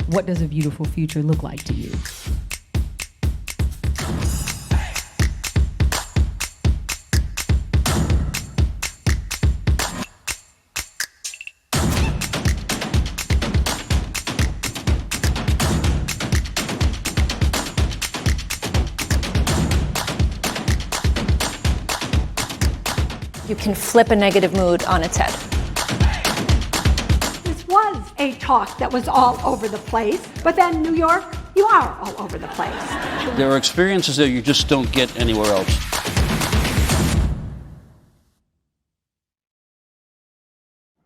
What does a beautiful future look like to you? You can flip a negative mood on its head. This was a talk that was all over the place, but then New York, you are all over the place. There are experiences that you just don't get anywhere else.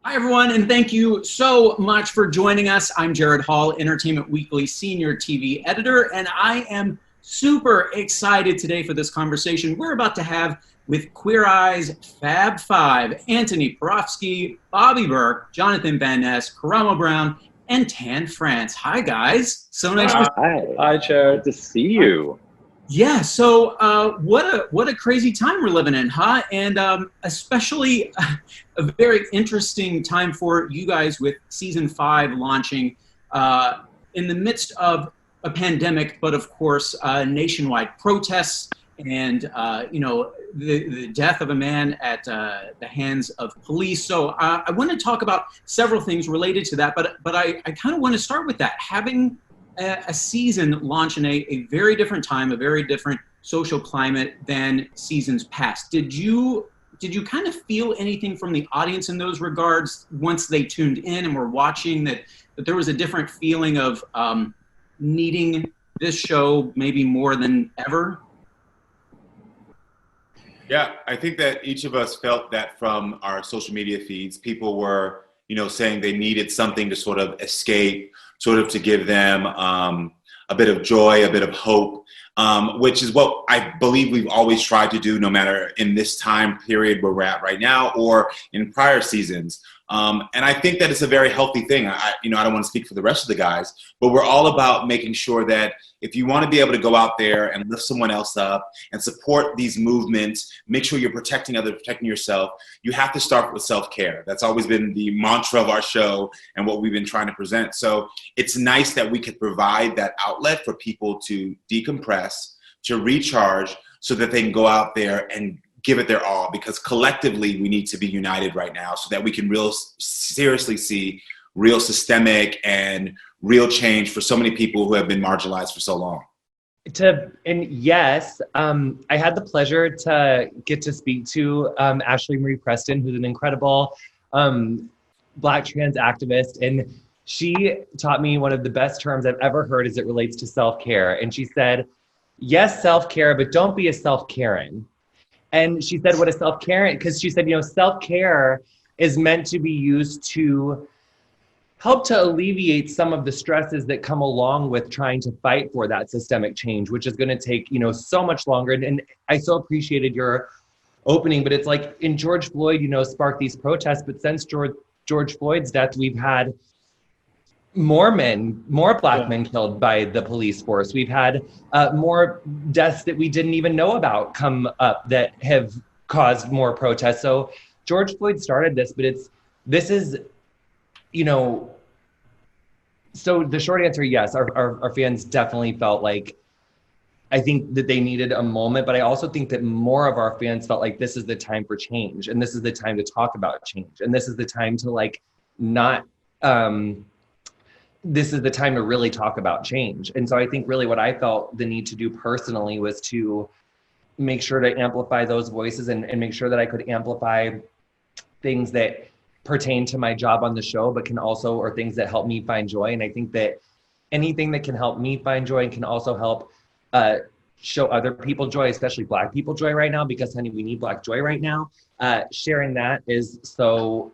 Hi, everyone, and thank you so much for joining us. I'm Gerrad Hall, Entertainment Weekly Senior TV Editor, and I am super excited today for this conversation we're about to have with Queer Eye's Fab Five: Antoni Porowski, Bobby Berk, Jonathan Van Ness, Karamo Brown, and Tan France. Hi, guys. So nice to see you. Hi, Gerrad. To see you. Yeah, so what a crazy time we're living in, huh? And especially a very interesting time for you guys with season 5 launching in the midst of a pandemic, but of course nationwide protests and the death of a man at the hands of police. So I want to talk about several things related to that, but I kind of want to start with that. Having a season launch in a very different time, a very different social climate than seasons past. Did you kind of feel anything from the audience in those regards once they tuned in and were watching that there was a different feeling of needing this show maybe more than ever? Yeah, I think that each of us felt that from our social media feeds. People were, saying they needed something to sort of escape, sort of to give them a bit of joy, a bit of hope, which is what I believe we've always tried to do, no matter in this time period where we're at right now or in prior seasons. And I think that it's a very healthy thing. I don't want to speak for the rest of the guys, but we're all about making sure that if you want to be able to go out there and lift someone else up and support these movements, make sure you're protecting others, protecting yourself, you have to start with self-care. That's always been the mantra of our show and what we've been trying to present. So it's nice that we could provide that outlet for people to decompress, to recharge, so that they can go out there and give it their all, because collectively we need to be united right now so that we can seriously see real systemic and real change for so many people who have been marginalized for so long. And yes, I had the pleasure to get to speak to Ashley Marie Preston, who's an incredible Black trans activist. And she taught me one of the best terms I've ever heard as it relates to self-care. And she said, yes, self-care, but don't be a self-Karen. And she said, what is self-care? Because she said, self-care is meant to be used to help to alleviate some of the stresses that come along with trying to fight for that systemic change, which is going to take, so much longer. And I so appreciated your opening, but it's like in George Floyd, sparked these protests. But since George Floyd's death, we've had more Black men killed by the police force. We've had more deaths that we didn't even know about come up that have caused more protests. So George Floyd started this, but so the short answer, yes, our fans definitely felt like, I think that they needed a moment, but I also think that more of our fans felt like this is the time for change, and this is the time to talk about change, and this is the time to this is the time to really talk about change. And so I think really what I felt the need to do personally was to make sure to amplify those voices and make sure that I could amplify things that pertain to my job on the show, but or things that help me find joy. And I think that anything that can help me find joy and can also help show other people joy, especially Black people joy right now, because honey, we need Black joy right now. Sharing that is so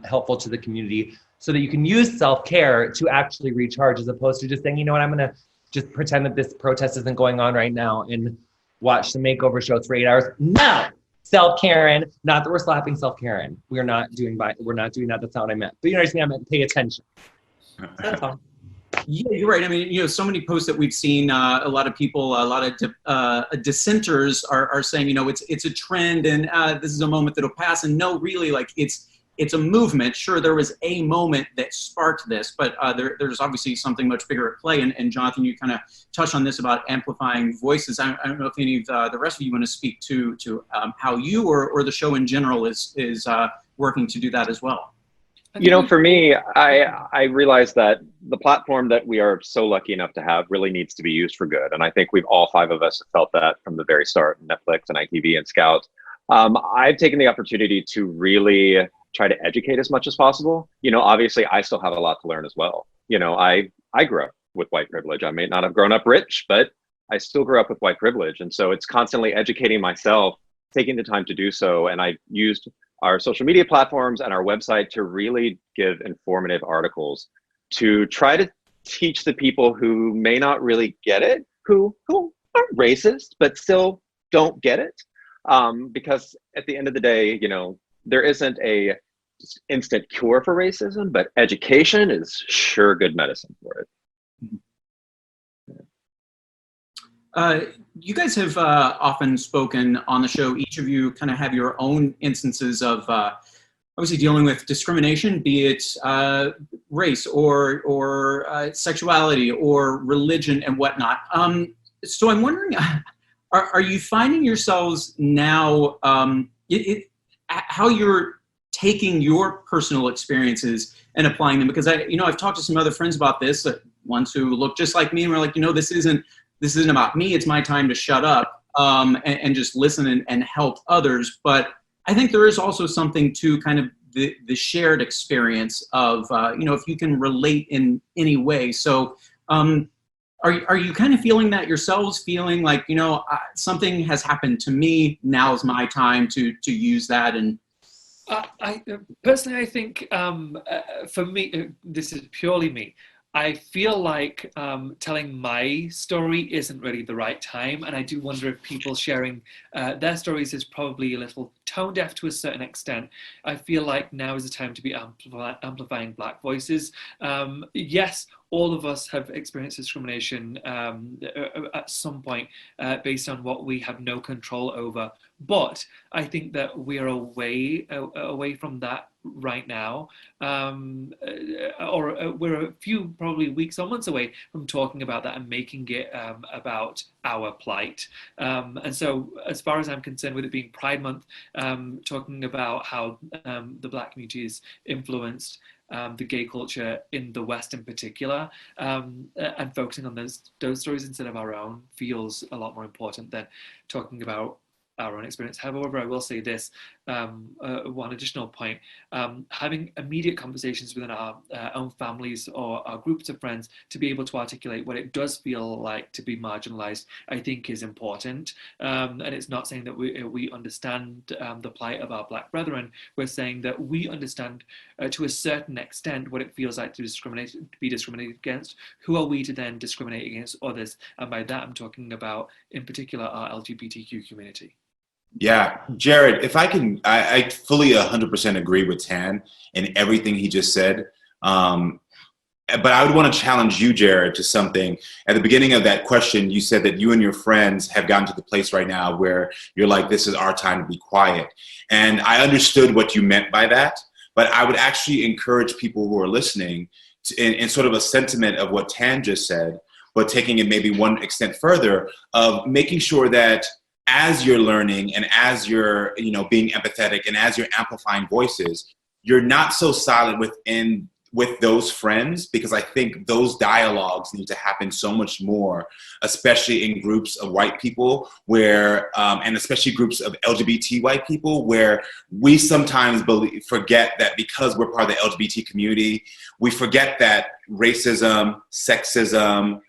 helpful to the community, so that you can use self-care to actually recharge, as opposed to just saying, I'm going to just pretend that this protest isn't going on right now and watch the makeover shows for 8 hours. No, self-Karen. Not that we're slapping self-Karen. We're not doing that. That's not what I meant. But you know what I mean? I meant pay attention. That's all. Yeah, you're right. I mean, so many posts that we've seen, a lot of people, a lot of dissenters are saying, it's a trend and this is a moment that'll pass. And no, really, like it's it's a movement. Sure, there was a moment that sparked this, but there's obviously something much bigger at play. And Jonathan, you kind of touched on this about amplifying voices. I don't know if any of the rest of you want to speak to how you or the show in general is working to do that as well. You know, for me, I realize that the platform that we are so lucky enough to have really needs to be used for good. And I think we've all five of us felt that from the very start, Netflix and ITV and Scout. I've taken the opportunity to really try to educate as much as possible. You know, obviously I still have a lot to learn as well. You know, I grew up with white privilege. I may not have grown up rich, but I still grew up with white privilege. And so it's constantly educating myself, taking the time to do so. And I used our social media platforms and our website to really give informative articles to try to teach the people who may not really get it, who aren't racist, but still don't get it. Because at the end of the day, you know, there isn't a instant cure for racism, but education is sure good medicine for it. You guys have often spoken on the show. Each of you kind of have your own instances of obviously dealing with discrimination, be it race or sexuality or religion and whatnot. So I'm wondering, are you finding yourselves now how you're taking your personal experiences and applying them? Because I've talked to some other friends about this, ones who look just like me and were like, this isn't about me. It's my time to shut up and just listen and help others. But I think there is also something to kind of the shared experience of, if you can relate in any way. So are you kind of feeling that yourselves, feeling like, something has happened to me, now's my time to use that? And I personally, I think for me, this is purely me. I feel like telling my story isn't really the right time, and I do wonder if people sharing their stories is probably a little tone deaf to a certain extent. I feel like now is the time to be amplifying Black voices. Yes, all of us have experienced discrimination at some point based on what we have no control over. But I think that we are away from that right now, or we're a few probably weeks or months away from talking about that and making it about our plight. And so as far as I'm concerned, with it being Pride Month, talking about how the Black community is influenced the gay culture in the West in particular, and focusing on those stories instead of our own feels a lot more important than talking about our own experience. However, I will say this, one additional point, having immediate conversations within our own families or our groups of friends to be able to articulate what it does feel like to be marginalized, I think is important. And it's not saying that we understand the plight of our Black brethren. We're saying that we understand to a certain extent what it feels like to be discriminated against. Who are we to then discriminate against others? And by that, I'm talking about, in particular, our LGBTQ community. Yeah, Gerrad, if I can, I fully 100% agree with Tan and everything he just said. But I would want to challenge you, Gerrad, to something. At the beginning of that question, you said that you and your friends have gotten to the place right now where you're like, this is our time to be quiet. And I understood what you meant by that, but I would actually encourage people who are listening in sort of a sentiment of what Tan just said, but taking it maybe one extent further of making sure that as you're learning and as you're, being empathetic and as you're amplifying voices, you're not so silent with those friends, because I think those dialogues need to happen so much more, especially in groups of white people where, and especially groups of LGBT white people, where we sometimes forget that because we're part of the LGBT community, we forget that racism, sexism,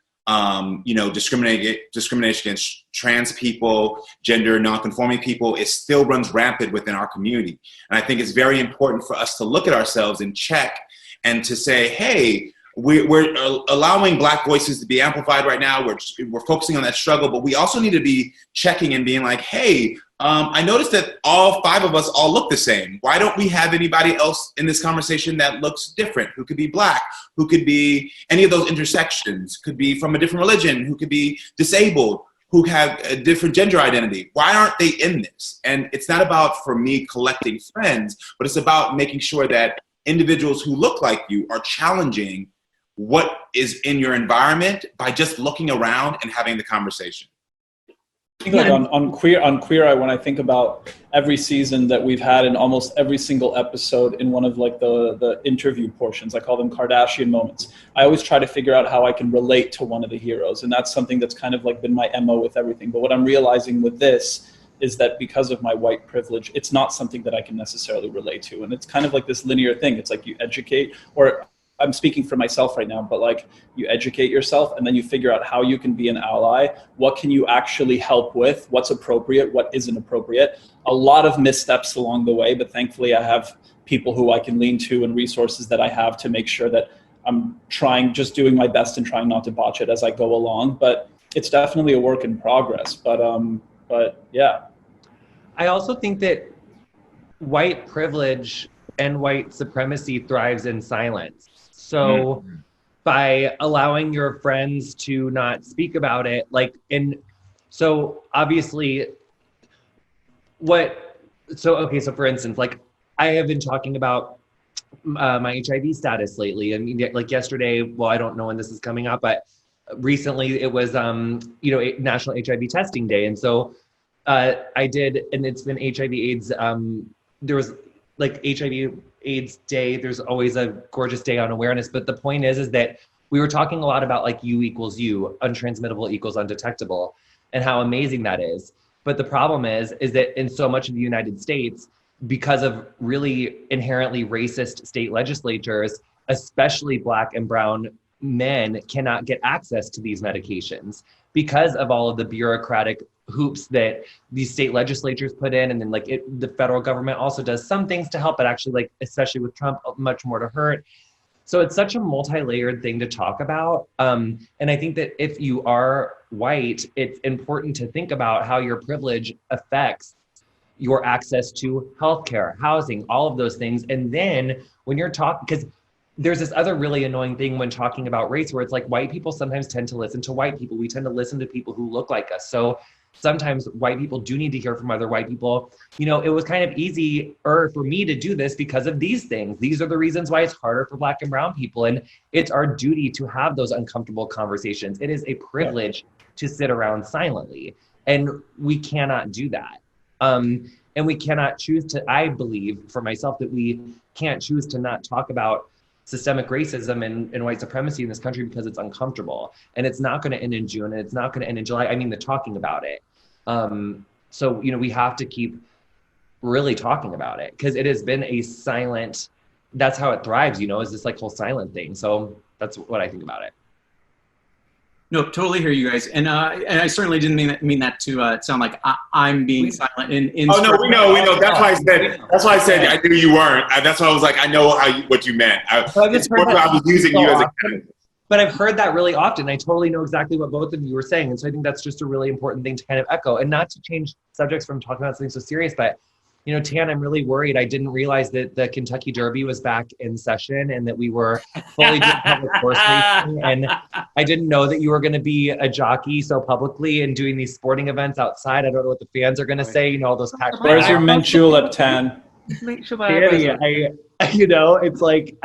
discrimination against trans people, gender nonconforming people, it still runs rampant within our community. And I think it's very important for us to look at ourselves and check and to say, hey, we're allowing Black voices to be amplified right now. We're focusing on that struggle, but we also need to be checking and being like, hey, I noticed that all five of us all look the same. Why don't we have anybody else in this conversation that looks different, who could be Black, who could be any of those intersections, could be from a different religion, who could be disabled, who have a different gender identity. Why aren't they in this? And it's not about, for me, collecting friends, but it's about making sure that individuals who look like you are challenging what is in your environment by just looking around and having the conversation. I think like on Queer Eye, when I think about every season that we've had and almost every single episode in one of like the interview portions, I call them Kardashian Moments. I always try to figure out how I can relate to one of the heroes. And that's something that's kind of like been my MO with everything. But what I'm realizing with this is that because of my white privilege, it's not something that I can necessarily relate to. And it's kind of like this linear thing. It's like you educate, or I'm speaking for myself right now, but like you educate yourself and then you figure out how you can be an ally. What can you actually help with? What's appropriate? What isn't appropriate? A lot of missteps along the way, but thankfully I have people who I can lean to and resources that I have to make sure that I'm just doing my best and trying not to botch it as I go along. But it's definitely a work in progress. But yeah. I also think that white privilege and white supremacy thrives in silence. So by allowing your friends to not speak about it, so obviously so for instance, like I have been talking about my HIV status lately. I mean, like yesterday, well, I don't know when this is coming up, but recently it was, National HIV Testing Day. And so I did, and it's been HIV AIDS, there was like HIV AIDS Day, there's always a gorgeous day on awareness, but the point is that we were talking a lot about like U equals U, untransmittable equals undetectable, and how amazing that is. But the problem is that in so much of the United States, because of really inherently racist state legislatures, especially Black and brown men cannot get access to these medications because of all of the bureaucratic hoops that these state legislatures put in, and then the federal government also does some things to help, but actually, like especially with Trump, much more to hurt. So it's such a multi-layered thing to talk about, and I think that if you are white, it's important to think about how your privilege affects your access to healthcare, housing, all of those things. And then when you're talking, because there's this other really annoying thing when talking about race, where it's like white people sometimes tend to listen to white people. We tend to listen to people who look like us. So sometimes white people do need to hear from other white people. You know, it was kind of easier for me to do this because of these things. These are the reasons why it's harder for Black and brown people. And it's our duty to have those uncomfortable conversations. It is a privilege to sit around silently. And we cannot do that. And we cannot choose to, I believe for myself, that we can't choose to not talk about systemic racism and white supremacy in this country because it's uncomfortable. And it's not going to end in June, and it's not going to end in July. I mean, the talking about it. So, we have to keep really talking about it, because it has been a silent, that's how it thrives, is this like whole silent thing. So that's what I think about it. No, totally hear you guys, and I certainly didn't mean that to sound like I'm being silent. Oh no, we know. That's why I said I knew you weren't. That's why I was like, I know what you meant. I was using you as a. But I've heard that really often. I totally know exactly what both of you were saying, and so I think that's just a really important thing to kind of echo, and not to change subjects from talking about something so serious, but. Tan, I'm really worried. I didn't realize that the Kentucky Derby was back in session and that we were fully doing public horse racing. And I didn't know that you were going to be a jockey so publicly and doing these sporting events outside. I don't know what the fans are going to say. All those packed. Where's your mint julep, Tan? Make sure it's like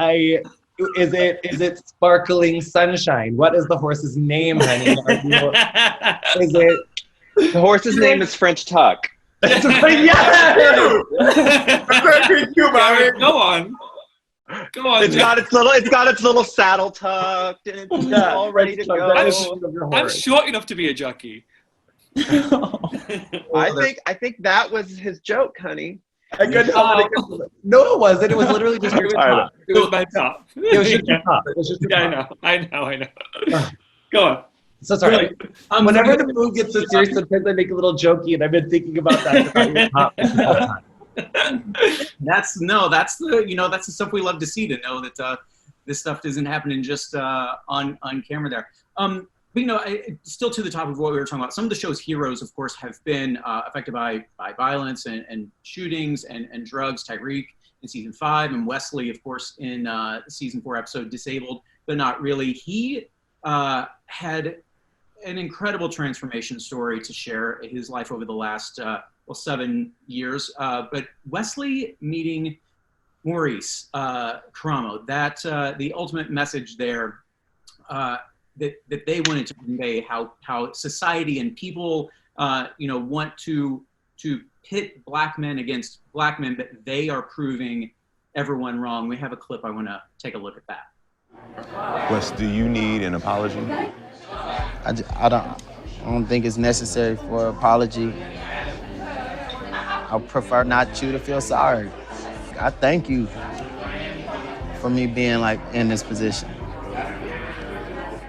is it sparkling sunshine? What is the horse's name, honey? The horse's name is French Tuck. That's right, yeah. Go on. It's got its little saddle tucked, and it's all ready to go. I'm short enough to be a jockey. I think that was his joke, honey. No, it wasn't. It was literally just your top. It was my top. It was just your top. It was just your top. I know. Go on. So sorry. Whenever the mood gets so serious, sometimes I make a little jokey, and I've been thinking about that about your top. That's the stuff we love to see, to know that this stuff isn't happening just on camera there. But still to the topic of what we were talking about, some of the show's heroes, of course, have been affected by violence and shootings and drugs. Tyreek in season 5, and Wesley, of course, in season 4 episode Disabled, but not really. He had an incredible transformation story to share, his life over the last 7 years. But Wesley meeting Maurice Karamo, that the ultimate message there that they wanted to convey, how society and people want to pit black men against black men, but they are proving everyone wrong. We have a clip. I want to take a look at that. Wes, do you need an apology? I don't think it's necessary for an apology. I prefer not you to feel sorry. I thank you for me being like in this position.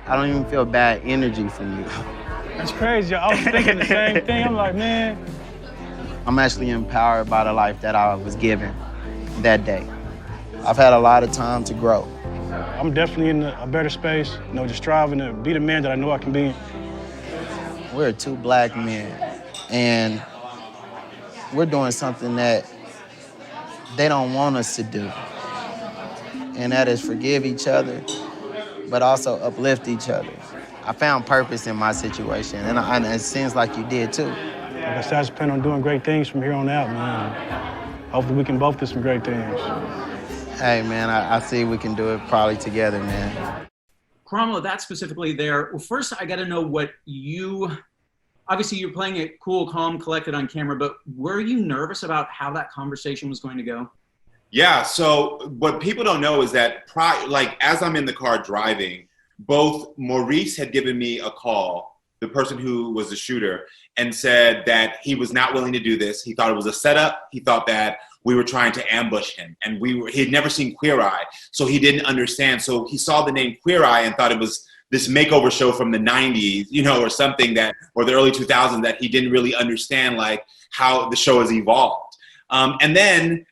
I don't even feel bad energy from you. That's crazy. I was thinking the same thing. I'm like, man. I'm actually empowered by the life that I was given that day. I've had a lot of time to grow. I'm definitely in a better space, just striving to be the man that I know I can be. We're two black men, and we're doing something that they don't want us to do. And that is forgive each other, but also uplift each other. I found purpose in my situation, and it seems like you did too. Like I said, I just plan on doing great things from here on out, man. Hopefully we can both do some great things. Hey, man, I see we can do it probably together, man. Karamo, that specifically there. Well, first, I got to know what obviously you're playing it cool, calm, collected on camera, but were you nervous about how that conversation was going to go? Yeah, so what people don't know is that as I'm in the car driving, both Maurice had given me a call, the person who was the shooter, and said that he was not willing to do this. He thought it was a setup. He thought that we were trying to ambush him, and he had never seen Queer Eye, so he didn't understand. So he saw the name Queer Eye and thought it was this makeover show from the 90s, or something or the early 2000s, that he didn't really understand how the show has evolved. And then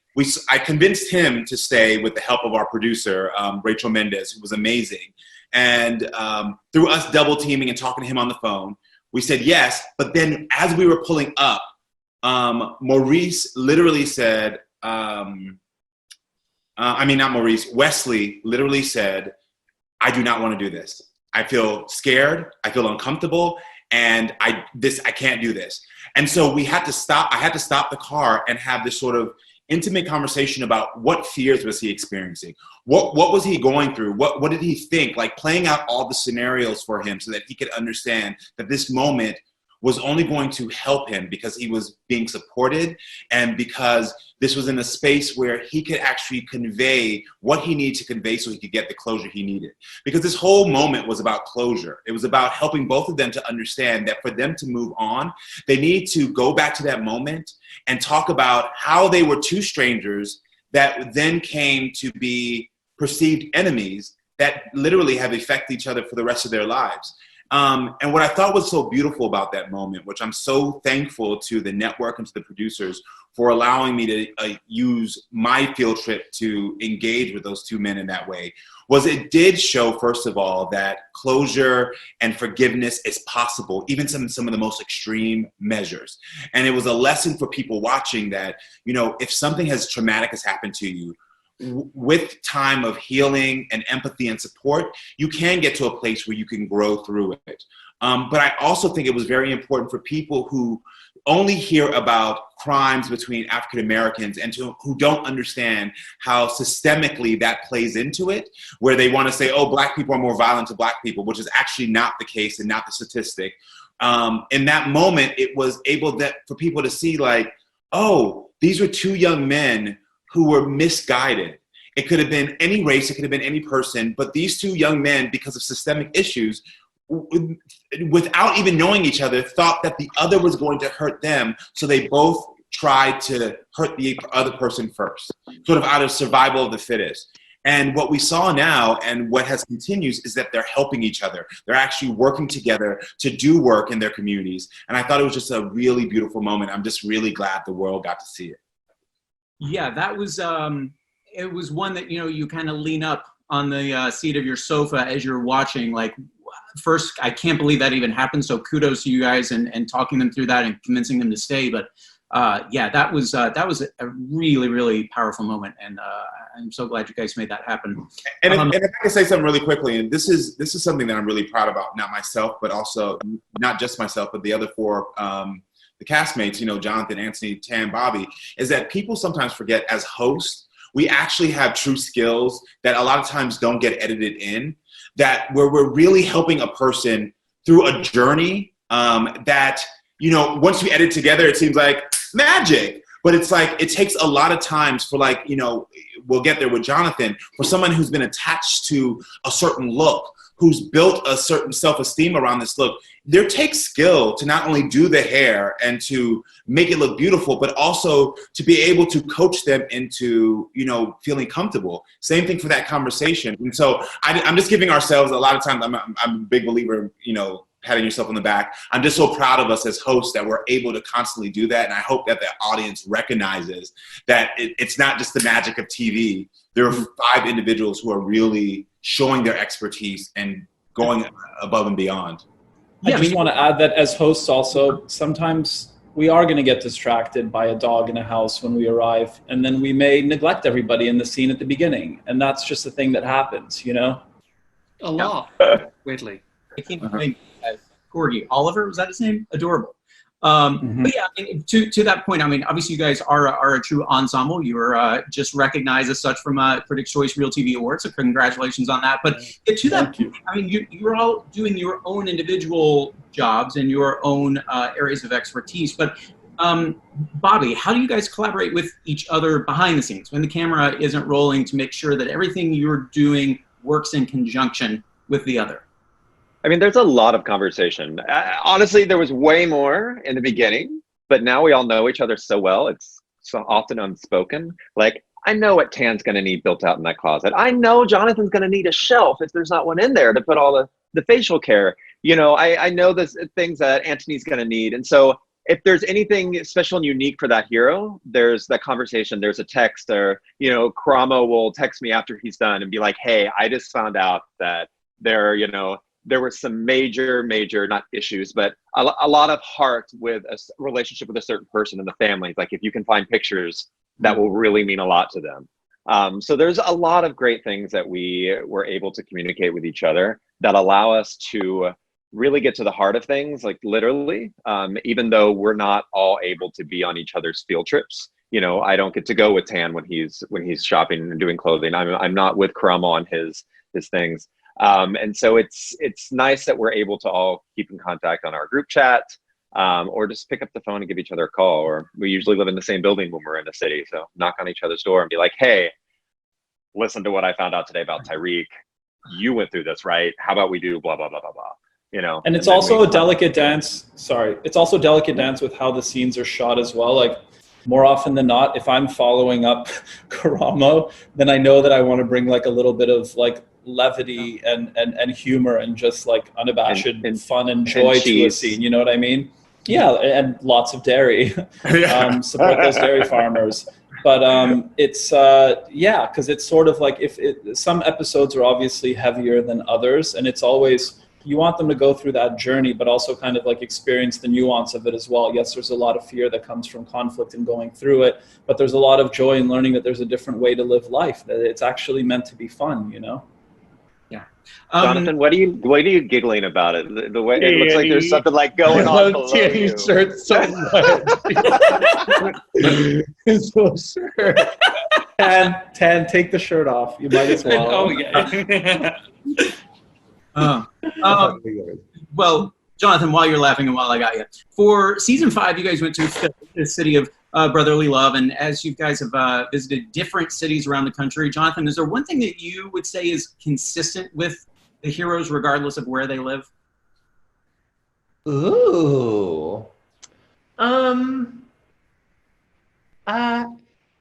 I convinced him to stay with the help of our producer, Rachel Mendez, who was amazing. And through us double teaming and talking to him on the phone, we said yes. But then as we were pulling up, Maurice literally said, Wesley literally said, I do not want to do this. I feel scared, I feel uncomfortable, and I can't do this. And so I had to stop the car and have this sort of intimate conversation about what fears was he experiencing? What was he going through? What did he think? Playing out all the scenarios for him so that he could understand that this moment was only going to help him because he was being supported and because this was in a space where he could actually convey what he needed to convey so he could get the closure he needed. Because this whole moment was about closure. It was about helping both of them to understand that for them to move on, they need to go back to that moment and talk about how they were two strangers that then came to be perceived enemies that literally have affected each other for the rest of their lives. And what I thought was so beautiful about that moment, which I'm so thankful to the network and to the producers for allowing me to use my field trip to engage with those two men in that way, was it did show, first of all, that closure and forgiveness is possible, even some of the most extreme measures. And it was a lesson for people watching that, if something as traumatic has happened to you, with time of healing and empathy and support, you can get to a place where you can grow through it. But I also think it was very important for people who only hear about crimes between African Americans and who don't understand how systemically that plays into it, where they want to say, oh, black people are more violent to black people, which is actually not the case and not the statistic. In that moment, it was able for people to see oh, these were two young men who were misguided. It could have been any race, it could have been any person, but these two young men, because of systemic issues, without even knowing each other, thought that the other was going to hurt them, so they both tried to hurt the other person first, sort of out of survival of the fittest. And what we saw now, and what has continues, is that they're helping each other. They're actually working together to do work in their communities. And I thought it was just a really beautiful moment. I'm just really glad the world got to see it. Yeah, that was, it was one that, you kind of lean up on the seat of your sofa as you're watching. First, I can't believe that even happened. So kudos to you guys and talking them through that and convincing them to stay. But yeah, that was a really, really powerful moment. And I'm so glad you guys made that happen. And if I can say something really quickly, and this is something that I'm really proud about, not myself, but also not just myself, but the other four, the castmates, Jonathan, Antoni, Tan, Bobby, is that people sometimes forget as hosts, we actually have true skills that a lot of times don't get edited in, that where we're really helping a person through a journey that, once we edit together, it seems like magic. But it's like, it takes a lot of times for we'll get there with Jonathan, for someone who's been attached to a certain look, who's built a certain self-esteem around this look. There takes skill to not only do the hair and to make it look beautiful, but also to be able to coach them into, feeling comfortable. Same thing for that conversation. And so I'm just giving ourselves, a lot of times, I'm a big believer, patting yourself on the back. I'm just so proud of us as hosts that we're able to constantly do that. And I hope that the audience recognizes that it's not just the magic of TV. There are 5 individuals who are really showing their expertise and going above and beyond. I just want to add that as hosts also, sometimes we are going to get distracted by a dog in a house when we arrive, and then we may neglect everybody in the scene at the beginning. And that's just a thing that happens, A lot, weirdly. I keep thinking as Corgi. Oliver, was that his name? Adorable. But yeah, to that point, obviously you guys are a true ensemble. You were just recognized as such from Critics' Choice Real TV Awards, so congratulations on that. But to that point, you're all doing your own individual jobs and your own areas of expertise. But Bobby, how do you guys collaborate with each other behind the scenes when the camera isn't rolling to make sure that everything you're doing works in conjunction with the other? There's a lot of conversation. Honestly, there was way more in the beginning, but now we all know each other so well. It's so often unspoken. Like, I know what Tan's going to need built out in that closet. I know Jonathan's going to need a shelf if there's not one in there to put all the facial care. I know the things that Antoni's going to need. And so if there's anything special and unique for that hero, there's that conversation, there's a text, or, Karamo will text me after he's done and be like, hey, I just found out that there were some major, not issues, but a lot of heart with a relationship with a certain person in the family. Like, if you can find pictures, that will really mean a lot to them. So there's a lot of great things that we were able to communicate with each other that allow us to really get to the heart of things, like literally, even though we're not all able to be on each other's field trips. I don't get to go with Tan when he's shopping and doing clothing. I'm not with Karamo on his things. And so it's nice that we're able to all keep in contact on our group chat, or just pick up the phone and give each other a call. Or we usually live in the same building when we're in the city, so knock on each other's door and be like, hey, listen to what I found out today about Tyreek. You went through this, right? How about we do blah, blah, blah, blah, blah. And it's also a delicate dance. It's also a delicate dance with how the scenes are shot as well. Like, more often than not, if I'm following up Karamo, then I know that I want to bring like a little bit of like levity and humor and just like unabashed fun and joy to a scene. You know what I mean? Yeah, and lots of dairy. Support those dairy farmers. But it's because it's sort of like some episodes are obviously heavier than others, and it's always, you want them to go through that journey, but also kind of like experience the nuance of it as well. Yes, there's a lot of fear that comes from conflict and going through it, but there's a lot of joy in learning that there's a different way to live life, that it's actually meant to be fun, Yeah. Jonathan, what are you giggling about it? The way it looks like there's something like going on below you. Shirt so much. So sure. Tan, take the shirt off. You might as well. Oh yeah. Well, Jonathan, while you're laughing and while I got you, for season 5, you guys went to the city of brotherly love, and as you guys have visited different cities around the country, Jonathan, is there one thing that you would say is consistent with the heroes, regardless of where they live? Ooh.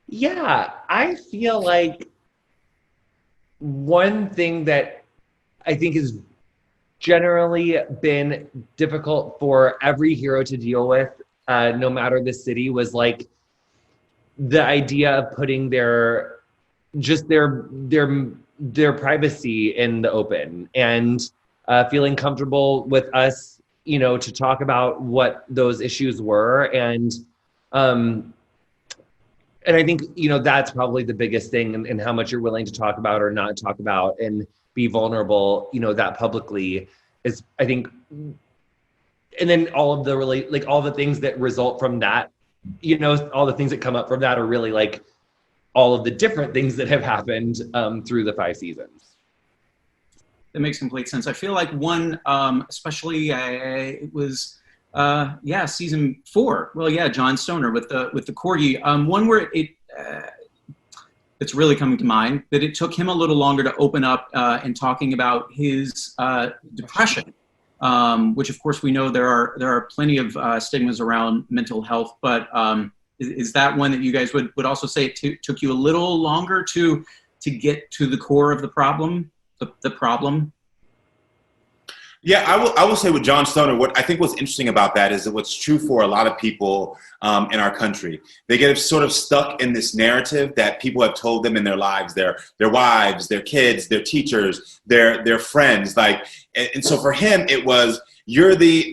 Yeah, I feel like one thing that I think has generally been difficult for every hero to deal with, no matter the city, was like the idea of putting their privacy in the open, and feeling comfortable with us, to talk about what those issues were. And And I think, you know, that's probably the biggest thing in how much you're willing to talk about or not talk about and be vulnerable, you know, that publicly is, I think, and then all of the like all the things that result from that, you know, all the things that come up from that are really like all of the different things that have happened through the 5 seasons. That makes complete sense. I feel like one, especially it was, season 4. Well, yeah, Jon Stoner with the corgi. One where it's really coming to mind that it took him a little longer to open up in talking about his depression, which of course we know there are plenty of stigmas around mental health. But is that one that you guys would also say it took you a little longer to get to the core of the problem? The problem? Yeah, I will say with Jon Stoner, what I think what's interesting about that is that what's true for a lot of people in our country. They get sort of stuck in this narrative that people have told them in their lives, their wives, their kids, their teachers, their friends. Like, and so for him, it was, you're the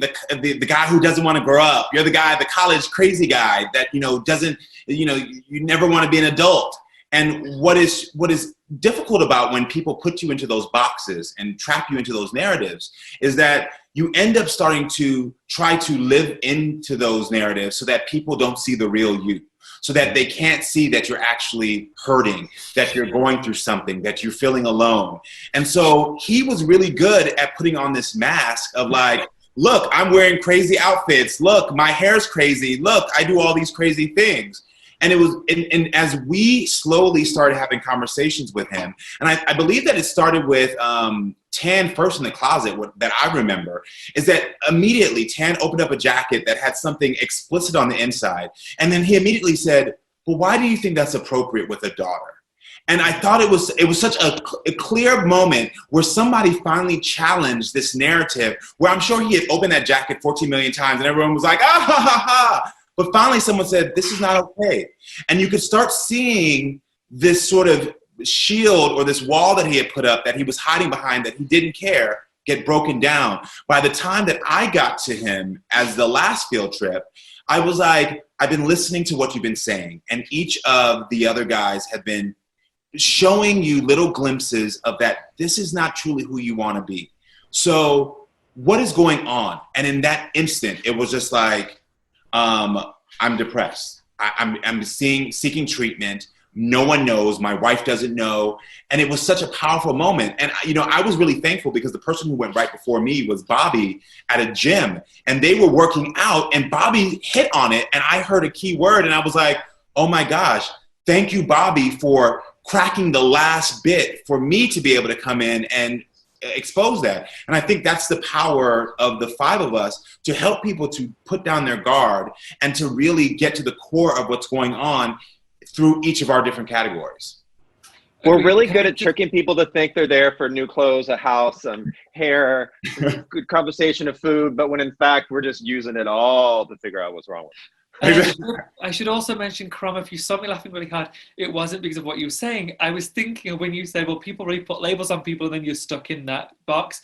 guy who doesn't want to grow up. You're the guy, the college crazy guy that, you know, doesn't, you know, you never want to be an adult. And what is difficult about when people put you into those boxes and trap you into those narratives is that you end up starting to try to live into those narratives so that people don't see the real you, so that they can't see that you're actually hurting, that you're going through something, that you're feeling alone. And so he was really good at putting on this mask of like, look, I'm wearing crazy outfits. Look, my hair's crazy. Look, I do all these crazy things. And it was, and as we slowly started having conversations with him, and I believe that it started with Tan first in the closet, that I remember, is that immediately Tan opened up a jacket that had something explicit on the inside. And then he immediately said, well, why do you think that's appropriate with a daughter? And I thought it was such a clear moment where somebody finally challenged this narrative, where I'm sure he had opened that jacket 14 million times and everyone was like, ah, ha, ha, ha. But finally someone said, this is not okay. And you could start seeing this sort of shield or this wall that he had put up that he was hiding behind, that he didn't care, get broken down. By the time that I got to him as the last field trip, I was like, I've been listening to what you've been saying. And each of the other guys have been showing you little glimpses of that this is not truly who you want to be. So what is going on? And in that instant, it was just like, I'm depressed. I'm seeking treatment. No one knows. My wife doesn't know. And it was such a powerful moment. And, you know, I was really thankful because the person who went right before me was Bobby at a gym. And they were working out and Bobby hit on it. And I heard a key word and I was like, oh my gosh, thank you, Bobby, for cracking the last bit for me to be able to come in and expose that. And I think that's the power of the 5 of us, to help people to put down their guard and to really get to the core of what's going on through each of our different categories. We're really good at tricking people to think they're there for new clothes, a house, hair, good conversation of food, but when in fact we're just using it all to figure out what's wrong with it. I should also mention, Karamo, if you saw me laughing really hard, it wasn't because of what you were saying. I was thinking of when you said, well, people really put labels on people and then you're stuck in that box.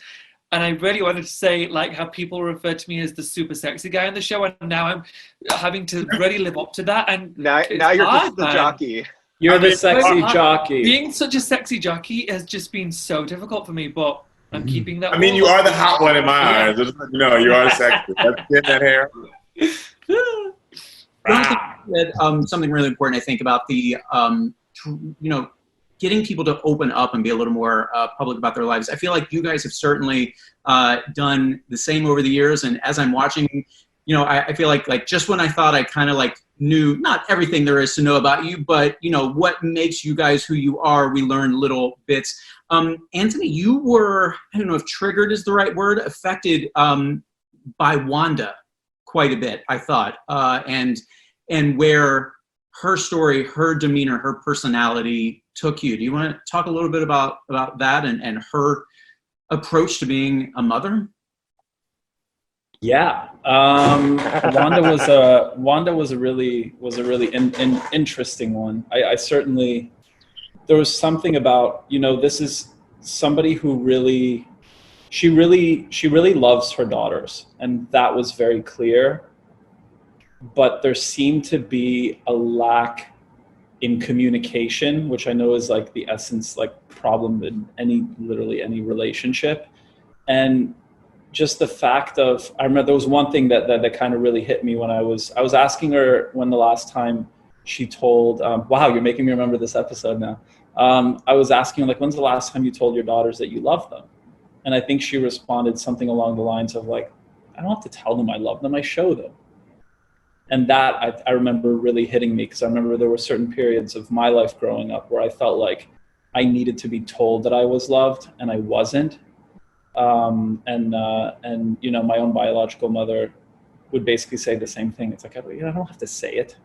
And I really wanted to say, like, how people refer to me as the super sexy guy on the show, and now I'm having to really live up to that. And now you're just the jockey. You're the sexy jockey. Being such a sexy jockey has just been so difficult for me, but I'm keeping that. I mean, you are the hot one in my eyes. Just you know, you are sexy. Let's get that hair. Said something really important, I think, about the, getting people to open up and be a little more public about their lives. I feel like you guys have certainly done the same over the years. And as I'm watching, I feel like just when I thought I kind of like knew not everything there is to know about you, but what makes you guys who you are, we learned little bits. Antoni, you were, I don't know if triggered is the right word, affected by Wanda quite a bit, I thought, and where her story, her demeanor, her personality took you. Do you want to talk a little bit about that and her approach to being a mother? Yeah, Wanda was a really interesting one. I certainly, there was something about, this is somebody who she really loves her daughters, and that was very clear. But there seemed to be a lack in communication, which I know is like the essence, like problem in literally any relationship. And just the fact of, I remember there was one thing that kind of really hit me when I was asking her when the last time she told, wow, you're making me remember this episode now. I was asking her, like, when's the last time you told your daughters that you love them? And I think she responded something along the lines of like, I don't have to tell them I love them, I show them. And that I remember really hitting me, because I remember there were certain periods of my life growing up where I felt like I needed to be told that I was loved and I wasn't. And you know, my own biological mother would basically say the same thing. It's like, I don't have to say it.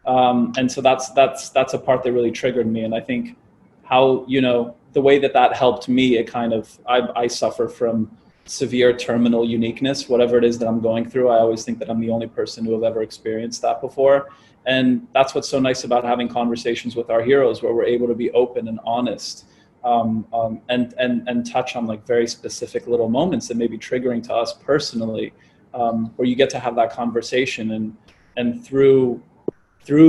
And so that's a part that really triggered me. And I think how, you know, the way that helped me, it kind of, I suffer from severe terminal uniqueness, whatever it is that I'm going through. I always think that I'm the only person who have ever experienced that before. And that's what's so nice about having conversations with our heroes, where we're able to be open and honest, and touch on like very specific little moments that may be triggering to us personally, where you get to have that conversation, and through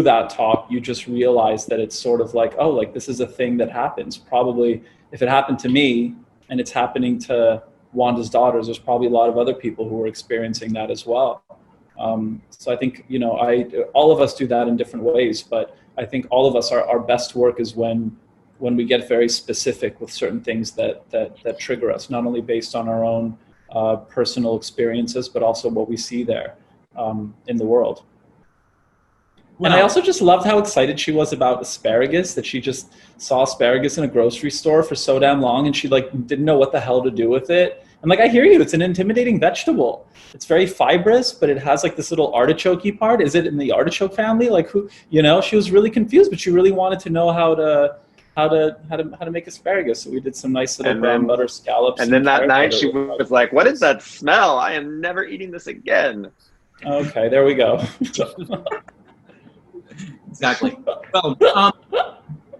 that talk, you just realize that it's sort of like, oh, like this is a thing that happens. Probably if it happened to me and it's happening to Wanda's daughters, there's probably a lot of other people who are experiencing that as well. So I think, you know, all of us do that in different ways, but I think all of us, our best work is when we get very specific with certain things that trigger us, not only based on our own personal experiences, but also what we see there in the world. Well, and I also just loved how excited she was about asparagus, that she just saw asparagus in a grocery store for so damn long and she like didn't know what the hell to do with it. And like, I hear you, it's an intimidating vegetable. It's very fibrous, but it has like this little artichoke-y part. Is it in the artichoke family? Like who, you know, she was really confused, but she really wanted to know how to make asparagus. So we did some nice little brown butter scallops. And then that night she was like, what is that smell? I am never eating this again. Okay, there we go. Exactly. Well,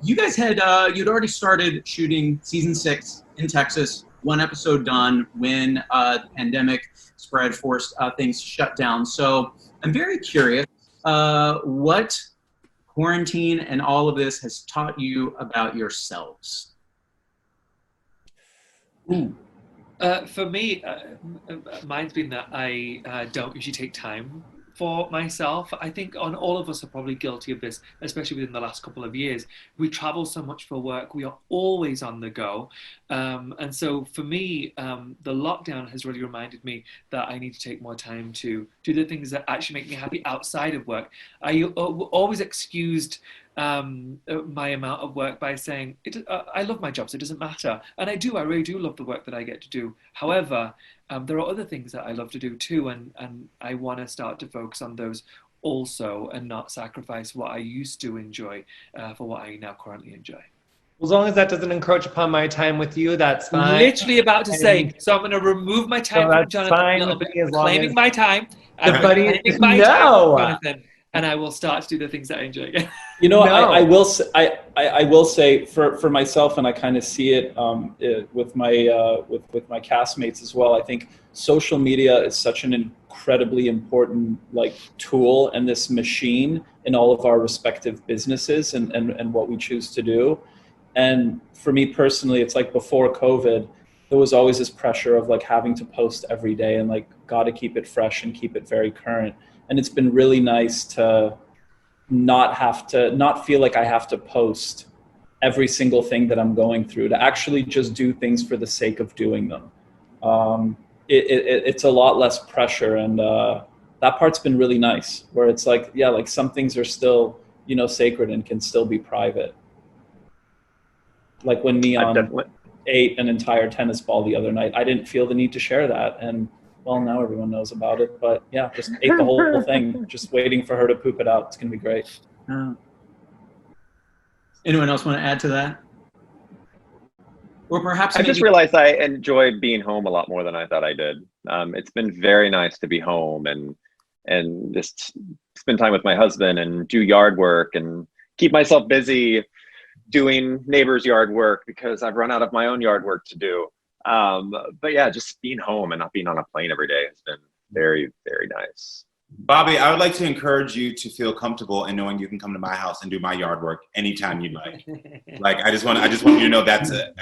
you guys had you'd already started shooting season 6 in Texas. One episode done when the pandemic spread, forced things shut down. So I'm very curious what quarantine and all of this has taught you about yourselves. For me, mine's been that I don't usually take time for myself. I think all of us are probably guilty of this, especially within the last couple of years. We travel so much for work. We are always on the go. And so for me, the lockdown has really reminded me that I need to take more time to do the things that actually make me happy outside of work. I always excused my amount of work by saying, I love my job, so it doesn't matter. And I really do love the work that I get to do. However, there are other things that I love to do too, and I want to start to focus on those also and not sacrifice what I used to enjoy for what I now currently enjoy. As long as that doesn't encroach upon my time with you, that's fine. Literally about to say, so I'm going to remove my time from Jonathan a little bit, claiming my time. Claiming my time from Jonathan. And I will start to do the things that I enjoy again. You know, I will say for myself, and I kind of see it with my castmates as well. I think social media is such an incredibly important like tool and this machine in all of our respective businesses and what we choose to do. And for me personally, it's like before COVID, there was always this pressure of like having to post every day and like got to keep it fresh and keep it very current. And it's been really nice to not feel like I have to post every single thing that I'm going through, to actually just do things for the sake of doing them. It's a lot less pressure, and that part's been really nice, where it's like, yeah, like some things are still, you know, sacred and can still be private. Like when Neon ate an entire tennis ball the other night, I didn't feel the need to share that. And well, now everyone knows about it, but yeah, just ate the whole thing, just waiting for her to poop it out. It's going to be great. Anyone else want to add to that? Or perhaps I just realized I enjoy being home a lot more than I thought I did. It's been very nice to be home and just spend time with my husband and do yard work and keep myself busy doing neighbors' yard work because I've run out of my own yard work to do. But yeah, just being home and not being on a plane every day has been very, very nice. Bobby, I would like to encourage you to feel comfortable in knowing you can come to my house and do my yard work anytime you'd like. Like, I just want you to know that's an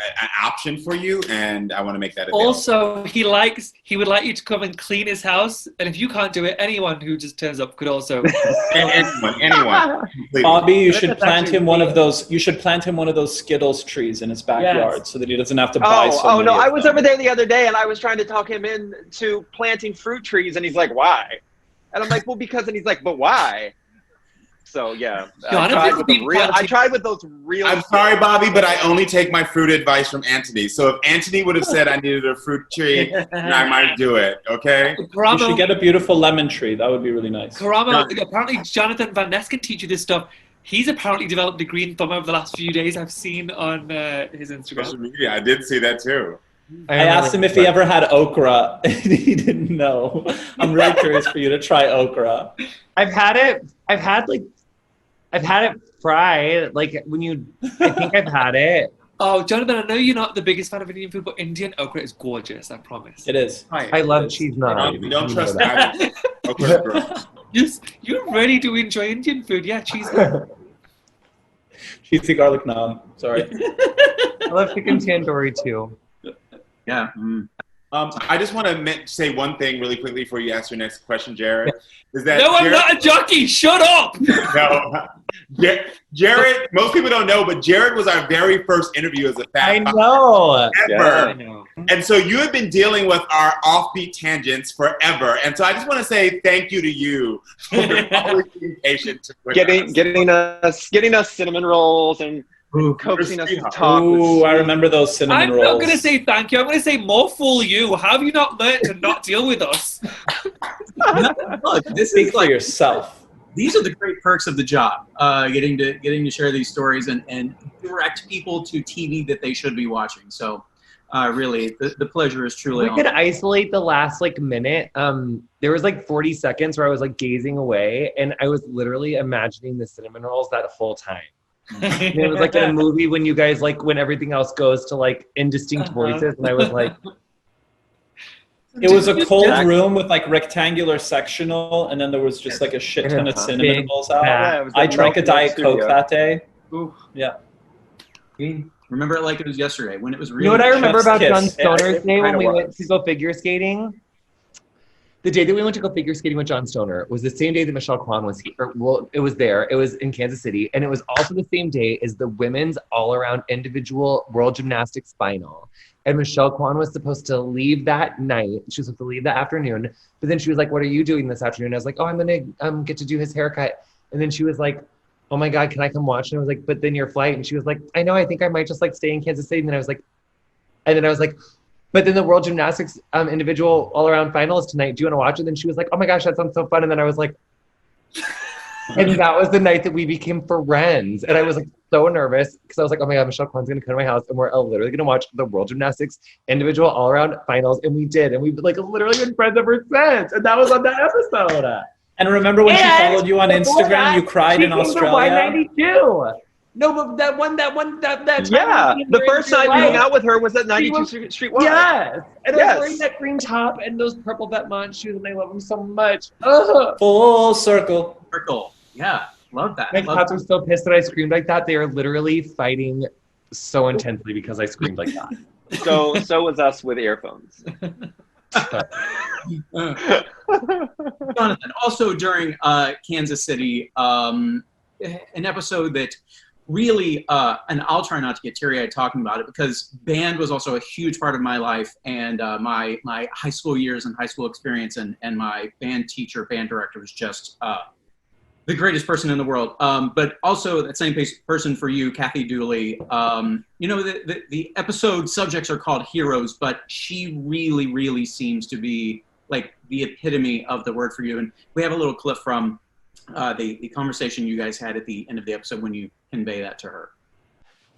option for you, and I want to make that available. Also, he would like you to come and clean his house, and if you can't do it, anyone who just turns up could also. anyone. Bobby, you should plant him one of those. You should plant him one of those Skittles trees in his backyard, so that he doesn't have to buy. Oh no! I was over there the other day, and I was trying to talk him into planting fruit trees, and he's like, "Why?" And I'm like, "Well, because." And he's like, "But why?" So yeah, I tried with those real. I'm sorry, Bobby, but I only take my fruit advice from Antoni. So if Antoni would have said I needed a fruit tree, then I might do it. Okay. You should get a beautiful lemon tree. That would be really nice. Karamo, apparently Jonathan Van Ness can teach you this stuff. He's apparently developed a green thumb over the last few days. I've seen on his Instagram. Social media, I did see that too. I asked him if he ever had okra, and he didn't know. I'm really curious for you to try okra. I've had it fried. Like I think I've had it. Oh, Jonathan, I know you're not the biggest fan of Indian food, but Indian okra is gorgeous. I promise. It is. I love cheese naan. Don't trust that. Okra's gross. You're ready to enjoy Indian food, yeah? Cheese. Cheesy garlic naan. Sorry. I love chicken tandoori too. Yeah. I just want to say one thing really quickly before you ask your next question, Gerrad. Is that no, I'm not a jockey. Shut up. No, Gerrad. Most people don't know, but Gerrad was our very first interview as a fat. I know. Ever. Yeah, I know. And so you have been dealing with our offbeat tangents forever. And so I just want to say thank you to you for always being patient with getting us cinnamon rolls and coaxing us to talk. Ooh, I remember those cinnamon rolls. I'm not going to say thank you. I'm going to say more fool you. Have you not learned to not deal with us? Look, this Speak is for yourself. These are the great perks of the job. Getting to share these stories and direct people to TV that they should be watching. So really, the pleasure is truly. We could isolate the last minute. There was 40 seconds where I was gazing away, and I was literally imagining the cinnamon rolls that whole time. And it was in a movie when you guys when everything else goes to indistinct voices, and I was like. It was a cold room with rectangular sectional, and then there was just a shit ton of cinnamon rolls out. Yeah, I drank a Diet Coke that day. Ooh. Yeah. Remember it like it was yesterday when it was really. You know what I remember about kiss. John Stoner's day when we went to go figure skating? The day that we went to go figure skating with John Stoner was the same day that Michelle Kwan was here. Well, it was there. It was in Kansas City. And it was also the same day as the women's all-around individual World Gymnastics final. And Michelle Kwan was supposed to leave that night. She was supposed to leave that afternoon. But then she was like, what are you doing this afternoon? I was like, oh, I'm going to get to do his haircut. And then she was like, oh my God, can I come watch? And I was like, but then your flight. And she was like, I know, I think I might just stay in Kansas City. And then I was like, but then the World Gymnastics individual all-around final is tonight. Do you want to watch it? And then she was like, oh my gosh, that sounds so fun. And then I was like, and that was the night that we became friends. And I was so nervous because I was like, oh my God, Michelle Kwan's going to come to my house and we're literally going to watch the World Gymnastics individual all-around finals. And we did. And we've literally been friends ever since. And that was on that episode. And remember when she followed you on Instagram, you cried in Australia? Y92. No, but that yeah, the first time we hung out with her was at 92 Street Y. Yes, and I was wearing that green top and those purple Vetements shoes, and I love them so much. Ugh. Full circle. Yeah, love that. My cats are so pissed that I screamed like that. They are literally fighting so intensely because I screamed like that. So was us with earphones. Jonathan, also during Kansas City, an episode that really, and I'll try not to get teary-eyed talking about it because band was also a huge part of my life and my high school years and high school experience, and my band teacher, band director was just the greatest person in the world. But also that same person for you, Kathy Dooley. The episode subjects are called heroes, but she really, really seems to be the epitome of the word for you. And we have a little clip from the conversation you guys had at the end of the episode when you convey that to her.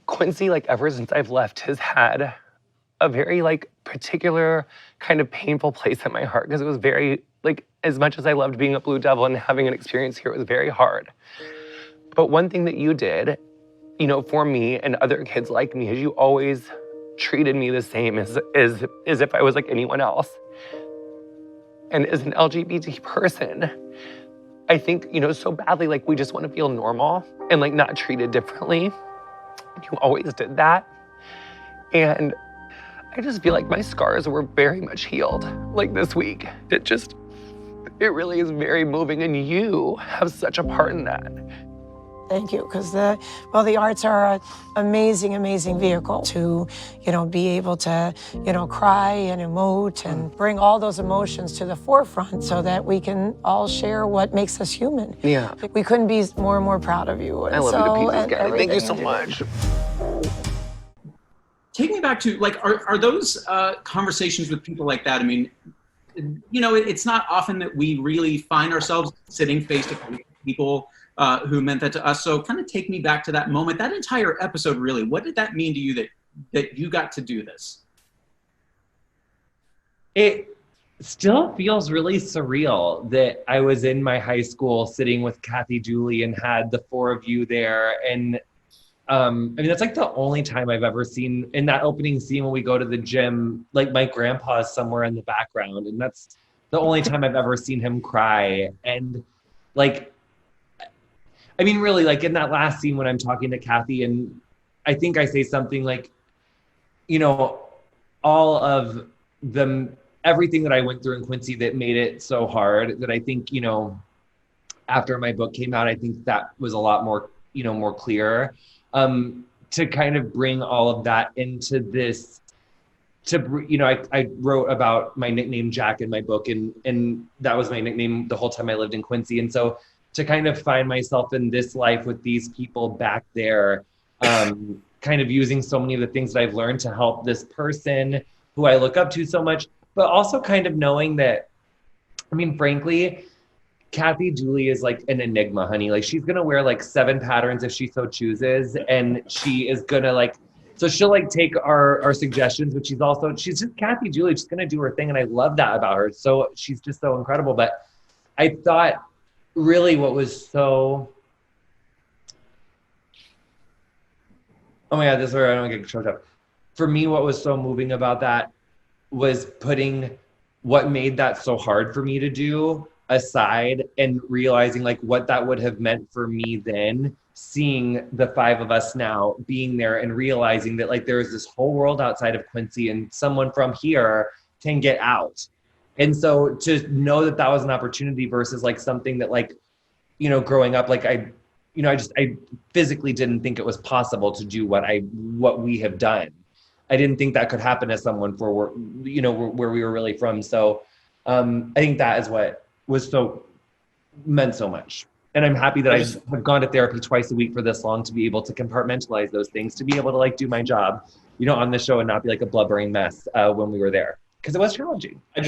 Quincy, ever since I've left, has had a very particular kind of painful place in my heart because it was very as much as I loved being a Blue Devil and having an experience here, it was very hard. But one thing that you did, for me and other kids like me, is you always treated me the same as if I was anyone else. And as an LGBT person, I think, so badly, like, we just want to feel normal and, like, not treated differently. You always did that. And I just feel like my scars were very much healed, like, this week. It really is very moving, and you have such a part in that. Thank you, because the arts are an amazing, amazing vehicle to, be able to, cry and emote and bring all those emotions to the forefront so that we can all share what makes us human. Yeah. We couldn't be more and more proud of you. I love you to pieces, Gabby. Thank you so much. Take me back to, like, are those conversations with people like that? I mean, it's not often that we really find ourselves sitting face to face with people who meant that to us. So kind of take me back to that moment, that entire episode, really. What did that mean to you that you got to do this? It still feels really surreal that I was in my high school sitting with Kathy Julie and had the four of you there. And that's like the only time I've ever seen, in that opening scene when we go to the gym, like my grandpa's somewhere in the background. And that's the only time I've ever seen him cry. And like, really, like in that last scene when I'm talking to Kathy, and I think I say something like, all of everything that I went through in Quincy that made it so hard, that I think, after my book came out, I think that was a lot more, more clear. To kind of bring all of that into this, I wrote about my nickname Jack in my book, and that was my nickname the whole time I lived in Quincy. And so to kind of find myself in this life with these people back there, kind of using so many of the things that I've learned to help this person who I look up to so much, but also kind of knowing that, frankly, Kathy Julie is like an enigma, honey. Like, she's gonna wear like 7 patterns if she so chooses, and she is gonna so she'll like take our suggestions, but she's just Kathy Julie. She's gonna do her thing, and I love that about her. So she's just so incredible. But I thought really what was so, oh my God, this is where I don't get choked up. For me, what was so moving about that was putting what made that so hard for me to do aside and realizing like what that would have meant for me then, seeing the 5 of us now being there and realizing that like there is this whole world outside of Quincy and someone from here can get out. And so to know that that was an opportunity versus like something that like, growing up, like I physically didn't think it was possible to do what we have done. I didn't think that could happen as someone for where we were really from. So I think that is what meant so much. And I'm happy that I have gone to therapy twice a week for this long to be able to compartmentalize those things, to be able to like do my job, on the show and not be like a blubbering mess when we were there. Because it was challenging. I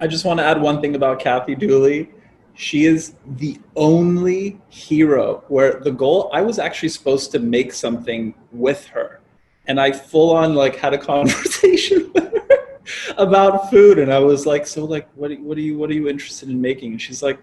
just want to add one thing about Kathy Dooley. She is the only hero where the goal, I was actually supposed to make something with her. And I full on like had a conversation with her about food. And I was like, so like, what are you interested in making? And she's like,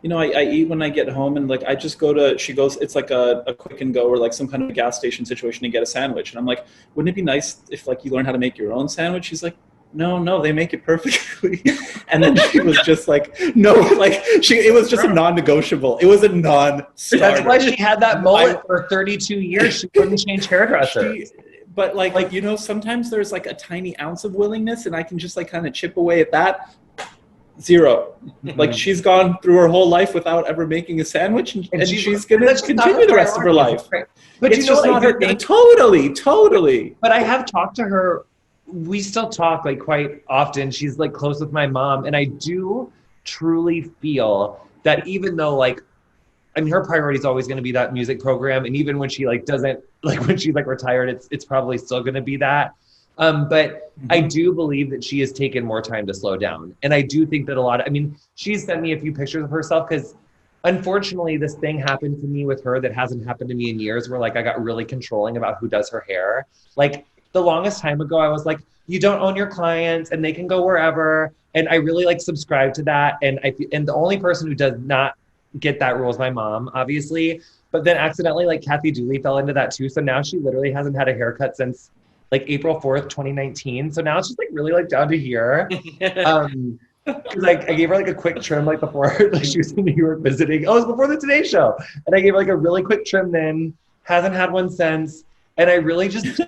I eat when I get home, and like I just it's like a quick and go or like some kind of gas station situation to get a sandwich. And I'm like, wouldn't it be nice if like you learn how to make your own sandwich? She's like, no, they make it perfectly. And then she was just like, no, like it was just a non-negotiable. It was a non-starter. That's why she had that mullet for 32 years. She couldn't change hairdressers. But like, sometimes there's like a tiny ounce of willingness, and I can just like kind of chip away at that. 0. Like she's gone through her whole life without ever making a sandwich, and she's going to continue the rest of her life. Right. But it's just not her thing. Totally. But I have talked to her. We still talk like quite often. She's like close with my mom. And I do truly feel that even though like, her priority is always going to be that music program. And even when she like doesn't, like when she's like retired, it's probably still going to be that. But I do believe that she has taken more time to slow down. And I do think that she's sent me a few pictures of herself because unfortunately this thing happened to me with her that hasn't happened to me in years, where like I got really controlling about who does her hair. Like the longest time ago, I was like, you don't own your clients and they can go wherever. And I really like subscribe to that. And the only person who does not get that rule is my mom, obviously. But then accidentally, like Kathy Dooley fell into that too. So now she literally hasn't had a haircut since like April 4th, 2019. So now it's just like really like down to here. Like I gave her like a quick trim like before like she was in New York visiting. Oh, it was before the Today Show. And I gave her like a really quick trim then. Hasn't had one since. And I really just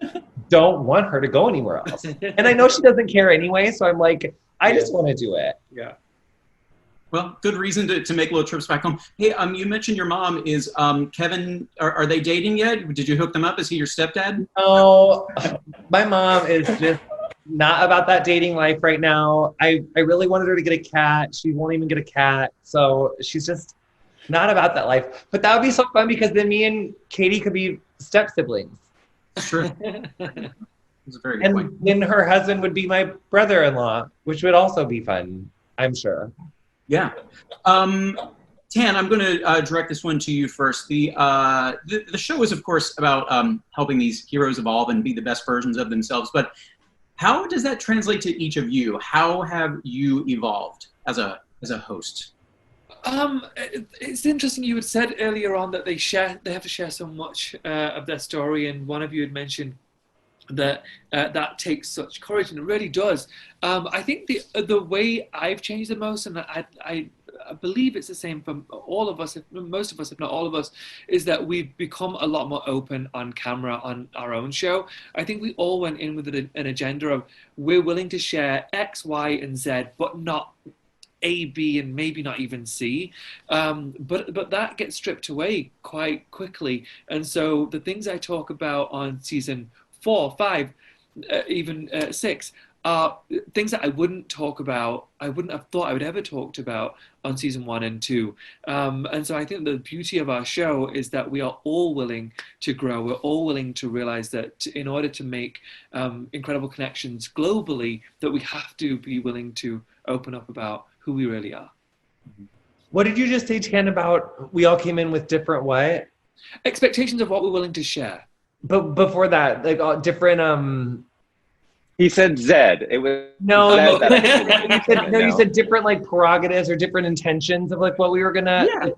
don't want her to go anywhere else. And I know she doesn't care anyway, so I'm like, I just want to do it. Yeah. Well, good reason to make little trips back home. Hey, you mentioned your mom is Kevin. Are they dating yet? Did you hook them up? Is he your stepdad? Oh, my mom is just not about that dating life right now. I really wanted her to get a cat. She won't even get a cat. So she's just not about that life. But that would be so fun because then me and Katie could be step siblings. Sure. That's a very good And point. then her husband would be my brother-in-law, which would also be fun, I'm sure. Yeah. Tan, I'm going to direct this one to you first. The show is, of course, about helping these heroes evolve and be the best versions of themselves. But how does that translate to each of you? How have you evolved as a host? It's interesting. You had said earlier on that they have to share so much of their story, and one of you had mentioned that that takes such courage, and it really does. I think the way I've changed the most, and I believe it's the same for all of us, most of us, if not all of us, is that we've become a lot more open on camera on our own show. I think we all went in with an agenda of we're willing to share X, Y, and Z, but not A, B, and maybe not even C. But that gets stripped away quite quickly. And so the things I talk about on season 4, 5, even 6 are things that I wouldn't talk about. I wouldn't have thought I would ever talked about on season 1 and 2. And so I think the beauty of our show is that we are all willing to grow. We're all willing to realize that in order to make incredible connections globally, that we have to be willing to open up about who we really are. What did you just say, Tan, about we all came in with different what? Expectations of what we're willing to share. But before that, like different He said Zed. It was no. Zed that You said different like prerogatives or different intentions of like what we were gonna. Yeah,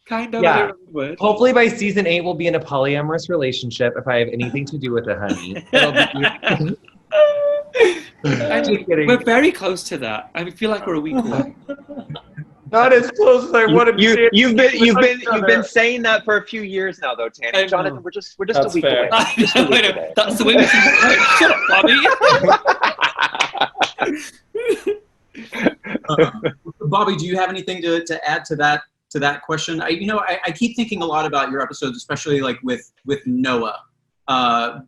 kind of. Yeah. Hopefully by season 8 we'll be in a polyamorous relationship. If I have anything to do with it, honey. We're very close to that. I feel like we're a week away. Not as close as I wanted to be. You've been saying that for a few years now, though, Tanny. Jonathan, we're just a week away. Just a week away. That's the way we shut up, Bobby. Bobby, do you have anything to add to that question? I keep thinking a lot about your episodes, especially like with Noah.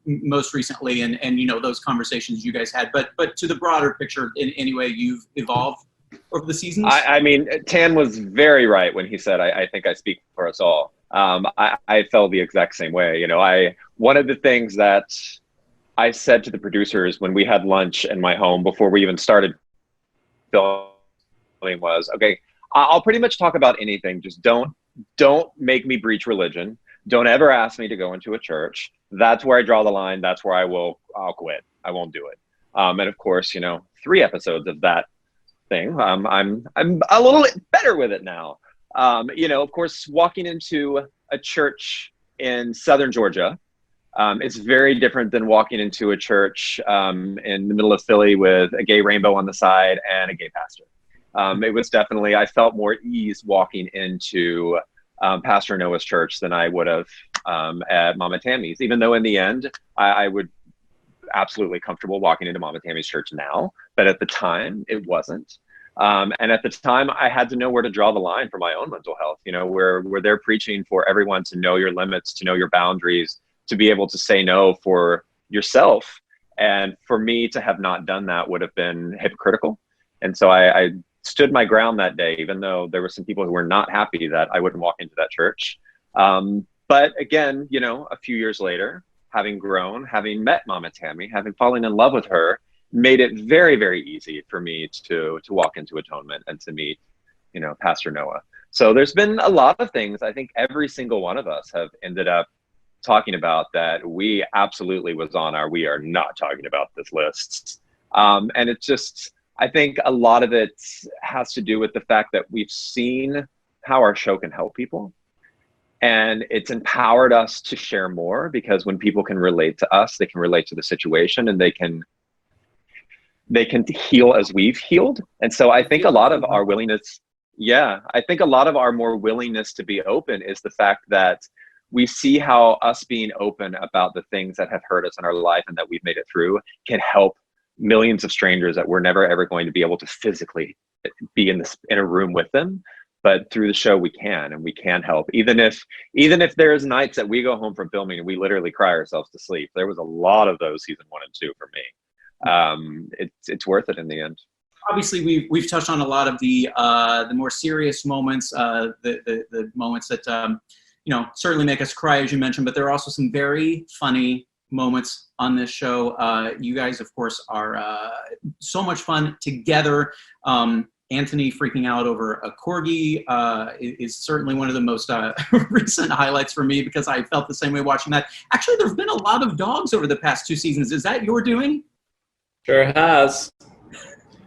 Most recently, and those conversations you guys had, but to the broader picture, in any way you've evolved over the seasons. I mean, Tan was very right when he said, I think I speak for us all. I felt the exact same way. One of the things that I said to the producers when we had lunch in my home before we even started filming was, okay, I'll pretty much talk about anything. Just don't make me breach religion. Don't ever ask me to go into a church. That's where I draw the line. That's where I'll quit. I won't do it. And of course, 3 episodes of that thing. I'm a little better with it now. Of course, walking into a church in Southern Georgia, it's very different than walking into a church in the middle of Philly with a gay rainbow on the side and a gay pastor. It was definitely, I felt more ease walking into Pastor Noah's church than I would have at Mama Tammy's, even though in the end, I would absolutely comfortable walking into Mama Tammy's church now, but at the time it wasn't. And at the time I had to know where to draw the line for my own mental health, where they're preaching for everyone to know your limits, to know your boundaries, to be able to say no for yourself. And for me to have not done that would have been hypocritical. And so I stood my ground that day, even though there were some people who were not happy that I wouldn't walk into that church. But again, a few years later, having grown, having met Mama Tammy, having fallen in love with her, made it very, very easy for me to walk into Atonement and to meet, Pastor Noah. So there's been a lot of things I think every single one of us have ended up talking about that we absolutely was on our we are not talking about this list. And it's just, I think a lot of it has to do with the fact that we've seen how our show can help people. And it's empowered us to share more because when people can relate to us, they can relate to the situation and they can they can heal as we've healed. And so I think a lot of our willingness, I think a lot of our more willingness to be open is the fact that we see how us being open about the things that have hurt us in our life and that we've made it through can help millions of strangers that we're never ever going to be able to physically be in a room with them. But through the show, we can, and we can help. Even if there's nights that we go home from filming and we literally cry ourselves to sleep. There was a lot of those season 1 and 2 for me. It's worth it in the end. Obviously, we've touched on a lot of the more serious moments, the moments that certainly make us cry, as you mentioned. But there are also some very funny moments on this show. You guys, of course, are so much fun together. Antoni freaking out over a corgi is certainly one of the most recent highlights for me, because I felt the same way watching that. Actually, there have been a lot of dogs over the past 2 seasons. Is that your doing? Sure has.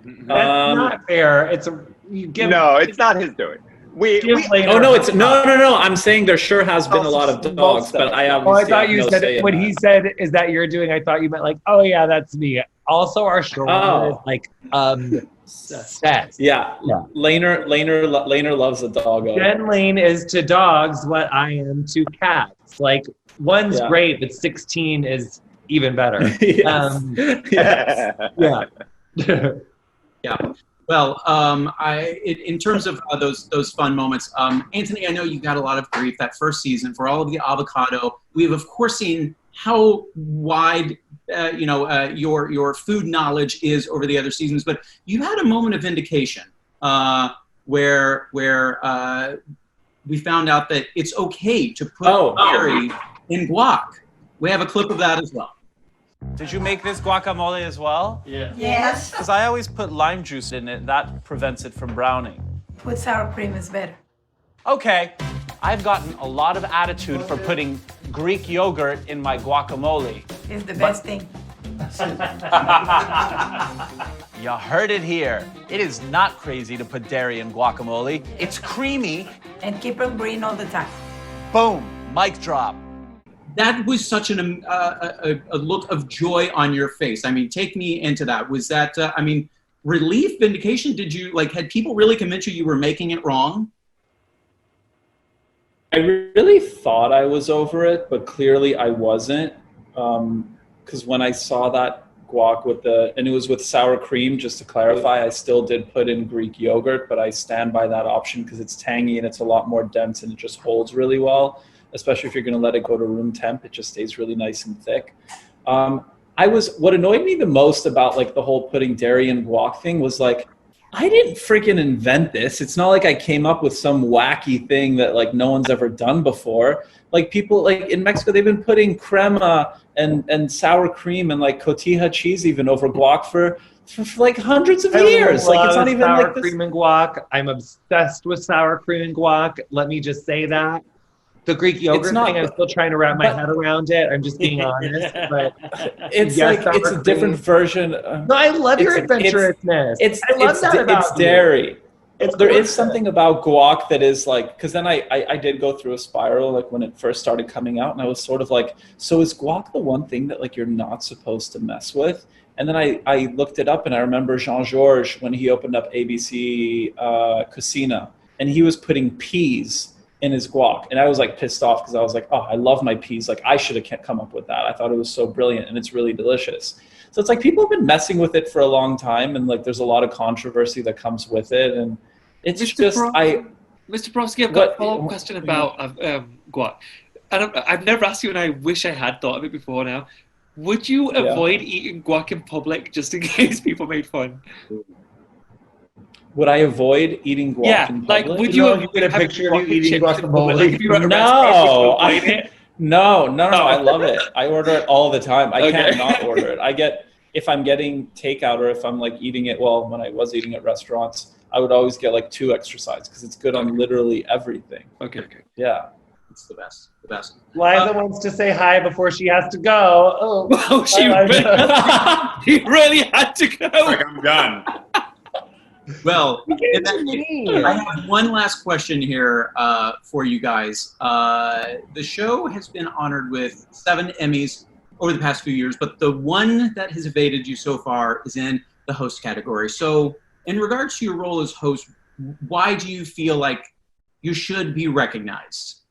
That's not fair. It's not his doing. No. I'm saying there sure has been a lot of dogs, but I obviously. I thought you said when he said, "Is that you're doing?" I thought you meant like, "Oh yeah, that's me." Also, our showrunner is like obsessed. Yeah. Laner loves a dog. Jen Lane is to dogs what I am to cats. Like one's great, but 16 is even better. Yeah. Well, in terms of those fun moments, Antoni, I know you got a lot of grief that first season for all of the avocado. We've of course seen how wide your food knowledge is over the other seasons, but you had a moment of vindication where we found out that it's okay to put dairy in guac. We have a clip of that as well. Did you make this guacamole as well? Yeah. Yes. Because I always put lime juice in it. That prevents it from browning. Put sour cream is better. Okay. I've gotten a lot of attitude for putting Greek yogurt in my guacamole. It's the best thing. You heard it here. It is not crazy to put dairy in guacamole. It's creamy. And keep them green all the time. Boom. Mic drop. That was such a look of joy on your face. I mean, take me into that. Was that, relief, vindication? Did you, had people really convinced you were making it wrong? I really thought I was over it, but clearly I wasn't. Because when I saw that guac and it was with sour cream, just to clarify, I still did put in Greek yogurt, but I stand by that option because it's tangy and it's a lot more dense and it just holds really well. Especially if you're going to let it go to room temp, it just stays really nice and thick. What annoyed me the most about the whole putting dairy in guac thing was I didn't freaking invent this. It's not like I came up with some wacky thing that no one's ever done before. People in Mexico, they've been putting crema and sour cream and cotija cheese even over guac for hundreds of years. It's not even sour cream and guac. I'm obsessed with sour cream and guac. Let me just say that. The Greek yogurt thing, I'm still trying to wrap my head around it. I'm just being honest, but it's it's a different version. No, I love your adventurousness. It's dairy. There is something about guac that is because then I did go through a spiral when it first started coming out, and I was sort of so is guac the one thing that you're not supposed to mess with? And then I looked it up, and I remember Jean-Georges when he opened up ABC Cucina, and he was putting peas in his guac, and I was pissed off because I was oh, I love my peas. I should have come up with that. I thought it was so brilliant, and it's really delicious. So it's people have been messing with it for a long time, and there's a lot of controversy that comes with it, and it's Mr. Porowski, I've got a follow-up question about guac. I've never asked you, and I wish I had thought of it before now. Would you avoid eating guac in public just in case people made fun? Would I avoid eating guac in public? Would you get a picture of you eating guacamole? No, I love it. I order it all the time. I can't not order it. If I'm getting takeout or if I'm eating it, when I was eating at restaurants, I would always get 2 extra sides because it's good on literally everything. Okay. Yeah. It's the best. Liza wants to say hi before she has to go. Oh, she really had to go. I'm done. Well, I have one last question here for you guys. The show has been honored with 7 Emmys over the past few years, but the one that has evaded you so far is in the host category. So in regards to your role as host, why do you feel like you should be recognized?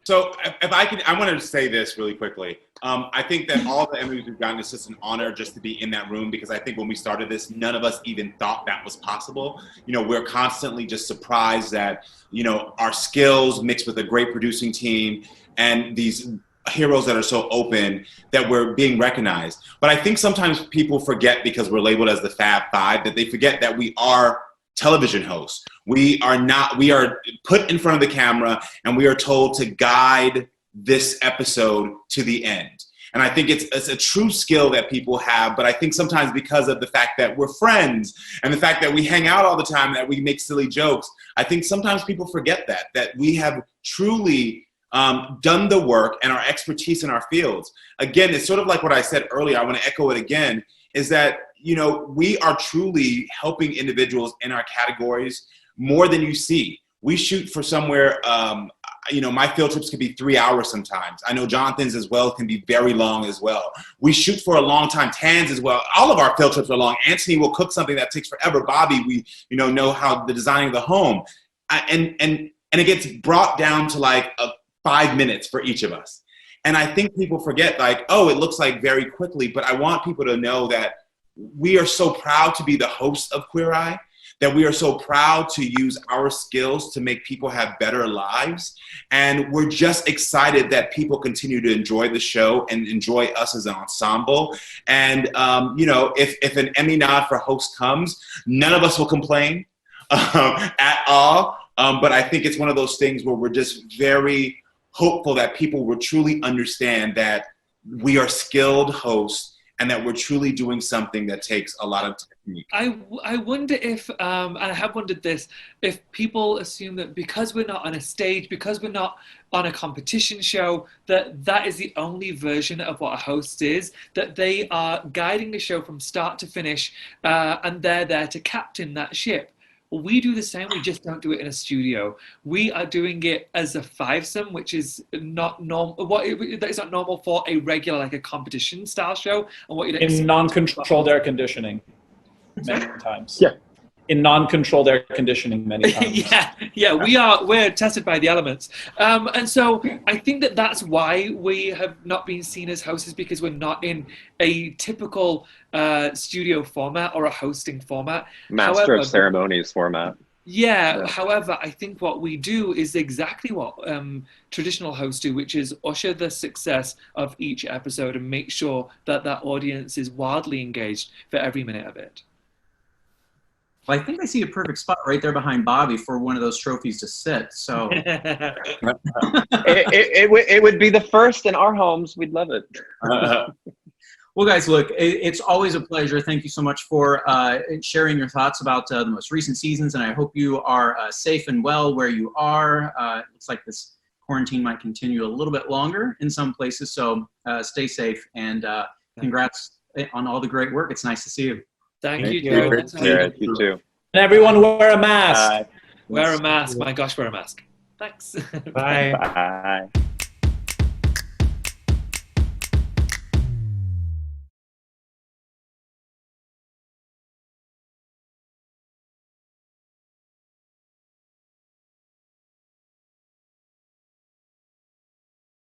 So if I can, I want to say this really quickly. I think that all the Emmys we've gotten, it's just an honor just to be in that room, because I think when we started this, none of us even thought that was possible. You know, we're constantly just surprised that, you know, our skills mixed with a great producing team and these heroes that are so open, that we're being recognized. But I think sometimes people forget, because we're labeled as the Fab Five, that they forget that we are television hosts. We are put in front of the camera and we are told to guide this episode to the end. And I think it's a true skill that people have, but I think sometimes because of the fact that we're friends and the fact that we hang out all the time, that we make silly jokes, I think sometimes people forget that we have truly done the work and our expertise in our fields. Again, it's sort of like what I said earlier, I want to echo it again, is that, you know, we are truly helping individuals in our categories more than you see. We shoot for somewhere, you know, my field trips can be 3 hours sometimes. I know Jonathan's as well can be very long as well. We shoot for a long time. Tan's as well. All of our field trips are long. Antoni will cook something that takes forever. Bobby, we, you know how the designing of the home. And it gets brought down to like 5 minutes for each of us. And I think people forget, like, oh, it looks like very quickly, but I want people to know that we are so proud to be the hosts of Queer Eye, that we are so proud to use our skills to make people have better lives. And we're just excited that people continue to enjoy the show and enjoy us as an ensemble. And, you know, if an Emmy nod for host comes, none of us will complain at all. But I think it's one of those things where we're just very hopeful that people will truly understand that we are skilled hosts and that we're truly doing something that takes a lot of technique. I wonder if, and I have wondered this, if people assume that because we're not on a stage, because we're not on a competition show, that is the only version of what a host is, that they are guiding the show from start to finish, and they're there to captain that ship. Well, we do the same, we just don't do it in a studio. We are doing it as a fivesome, which is not normal. That is not normal for a regular, like a competition style show. And what in non-controlled air conditioning, many times. Yeah. In non-controlled air conditioning, many times. we're tested by the elements, and so I think that's why we have not been seen as hosts, is because we're not in a typical studio format or a hosting format. Master of ceremonies format. Yeah, however, I think what we do is exactly what traditional hosts do, which is usher the success of each episode and make sure that that audience is wildly engaged for every minute of it. Well, I think I see a perfect spot right there behind Bobby for one of those trophies to sit. So it would be the first in our homes. We'd love it. Well, guys, look, it's always a pleasure. Thank you so much for sharing your thoughts about the most recent seasons, and I hope you are safe and well where you are. It looks like this quarantine might continue a little bit longer in some places, so stay safe, and congrats on all the great work. It's nice to see you. Thank you, Gerrad. You too. And everyone wear a mask. Wear a mask. My gosh, wear a mask. Thanks. Bye. Bye.